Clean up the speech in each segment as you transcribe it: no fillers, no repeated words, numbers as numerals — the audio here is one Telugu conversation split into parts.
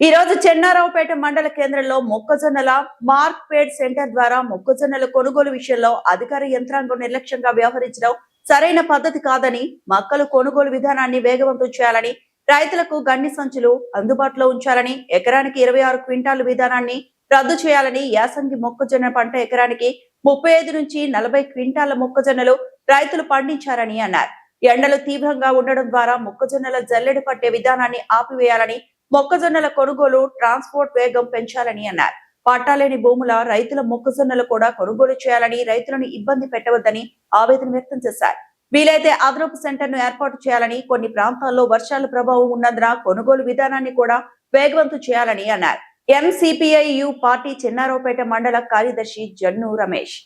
ఈ రోజు చెన్నారావుపేట మండల కేంద్రంలో మొక్కజొన్నల మార్క్ఫెడ్ సెంటర్ ద్వారా మొక్కజొన్నల కొనుగోలు విషయంలో అధికార యంత్రాంగం నిర్లక్ష్యంగా వ్యవహరించడం సరైన పద్ధతి కాదని, మొక్కలు కొనుగోలు విధానాన్ని వేగవంతం చేయాలని, రైతులకు గండి సంచులు అందుబాటులో ఉంచాలని, ఎకరానికి 26 క్వింటాలు విధానాన్ని రద్దు చేయాలని, యాసంగి మొక్కజొన్న పంట ఎకరానికి 35 నుంచి 40 క్వింటాల మొక్కజొన్నలు రైతులు పండించారని అన్నారు. ఎండలు తీవ్రంగా ఉండడం ద్వారా మొక్కజొన్నల జల్లెడ పట్టే విధానాన్ని ఆపివేయాలని, మొక్కజొన్నల కొనుగోలు ట్రాన్స్పోర్ట్ వేగం పెంచాలని అన్నారు. పట్టాలేని భూముల రైతుల మొక్కజొన్నలు కూడా కొనుగోలు చేయాలని, రైతులను ఇబ్బంది పెట్టవద్దని ఆవేదన వ్యక్తం చేశారు. వీలైతే అదనపు సెంటర్ను ఏర్పాటు చేయాలని, కొన్ని ప్రాంతాల్లో వర్షాల ప్రభావం ఉన్నందున కొనుగోలు విధానాన్ని కూడా వేగవంతం చేయాలని అన్నారు. ఎంసీపీఐయు పార్టీ చెన్నారావుపేట మండల కార్యదర్శి జన్ను రమేష్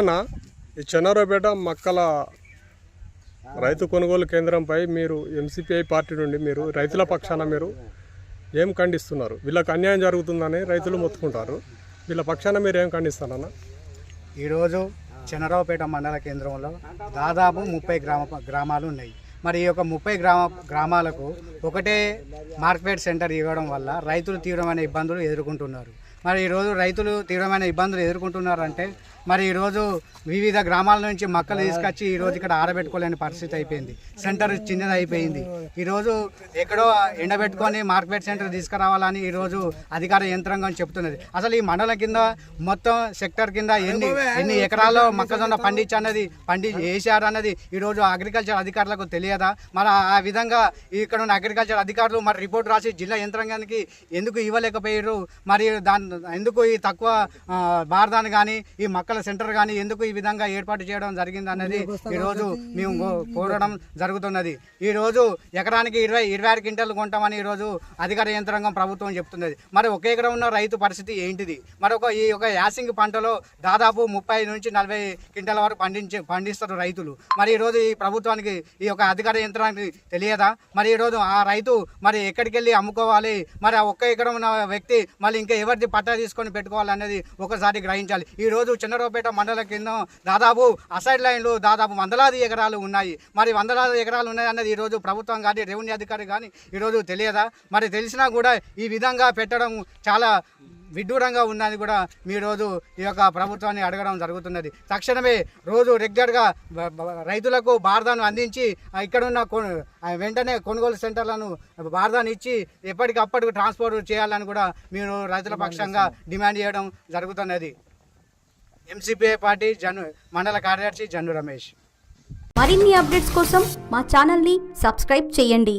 అన్న, ఈ చెన్నారావుపేట మక్కల రైతు కొనుగోలు కేంద్రంపై మీరు ఎంసీపీఐ పార్టీ నుండి మీరు రైతుల పక్షాన మీరు ఏం ఖండిస్తున్నారు? వీళ్ళకి అన్యాయం జరుగుతుందని రైతులు మొత్తుకుంటారు. వీళ్ళ పక్షాన మీరు ఏం ఖండిస్తారన్న? ఈరోజు చెన్నారావుపేట మండల కేంద్రంలో దాదాపు 30 గ్రామాలు ఉన్నాయి. మరి ఈ యొక్క 30 గ్రామాలకు ఒకటే మార్కెట్ సెంటర్ ఇవ్వడం వల్ల రైతులు తీవ్రమైన ఇబ్బందులు ఎదుర్కొంటున్నారు. మరి ఈరోజు రైతులు తీవ్రమైన ఇబ్బందులు ఎదుర్కొంటున్నారంటే మరి ఈరోజు వివిధ గ్రామాల నుంచి మొక్కలు తీసుకొచ్చి ఈరోజు ఇక్కడ ఆరబెట్టుకోలేని పరిస్థితి అయిపోయింది. సెంటర్ చిన్నది అయిపోయింది. ఈరోజు ఎక్కడో ఎండబెట్టుకొని మార్కెట్ సెంటర్ తీసుకురావాలని ఈరోజు అధికార యంత్రాంగం చెప్తున్నది. అసలు ఈ మండలం కింద మొత్తం సెక్టర్ కింద ఎన్ని ఎకరాల్లో మొక్కజొన్న వేసారన్నది ఈరోజు అగ్రికల్చర్ అధికారులకు తెలియదా? మరి ఆ విధంగా ఇక్కడ ఉన్న అగ్రికల్చర్ అధికారులు మరి రిపోర్ట్ రాసి జిల్లా యంత్రాంగానికి ఎందుకు ఇవ్వలేకపోయారు? మరి ఎందుకు ఈ తక్కువ బార్దాన్ని కానీ ఈ మొక్కల సెంటర్ కానీ ఎందుకు ఈ విధంగా ఏర్పాటు చేయడం జరిగింది అన్నది ఈరోజు మేము కోరడం జరుగుతున్నది. ఈరోజు ఎకరానికి 26 క్వింటాలు కొంటామని ఈరోజు అధికార యంత్రాంగం ప్రభుత్వం చెప్తున్నది. మరి ఒక ఎకరం ఉన్న రైతు పరిస్థితి ఏంటిది? ఈ యాసింగ్ పంటలో దాదాపు 30 నుంచి 40 క్వింటాల వరకు పండిస్తారు రైతులు. మరి ఈరోజు ఈ ప్రభుత్వానికి ఈ యొక్క అధికార యంత్రానికి తెలియదా? మరి ఈరోజు ఆ రైతు మరి ఎక్కడికి వెళ్ళి అమ్ముకోవాలి? మరి ఆ ఒక్క ఎకరం ఉన్న వ్యక్తి మళ్ళీ ఇంకా ఎవరిది పట్టా తీసుకొని పెట్టుకోవాలనేది ఒకసారి గ్రహించాలి. ఈరోజు చెన్నారావుపేట మండలం కింద దాదాపు అసైడ్ లైన్లు దాదాపు వందలాది ఎకరాలు ఉన్నాయి. మరి వందలాది ఎకరాలు ఉన్నాయి అన్నది ఈరోజు ప్రభుత్వం కానీ రెవెన్యూ అధికారి కానీ ఈరోజు తెలియదా? మరి తెలిసినా కూడా ఈ విధంగా పెట్టడం చాలా విడ్డూరంగా ఉందని కూడా మీరోజు ఈ యొక్క ప్రభుత్వాన్ని అడగడం జరుగుతున్నది. తక్షణమే రోజు రెగ్యులర్గా రైతులకు బార్దాను అందించి ఇక్కడున్న వెంటనే కొనుగోలు సెంటర్లను బార్దాను ఇచ్చి ఎప్పటికప్పటికి ట్రాన్స్పోర్ట్ చేయాలని కూడా మీరు రైతుల పక్షంగా డిమాండ్ చేయడం జరుగుతున్నది. ఎంసీపీఐ పార్టీ మండల కార్యదర్శి జన్ను రమేష్. మరిన్ని అప్డేట్స్ కోసం మా ఛానల్ని సబ్స్క్రైబ్ చేయండి.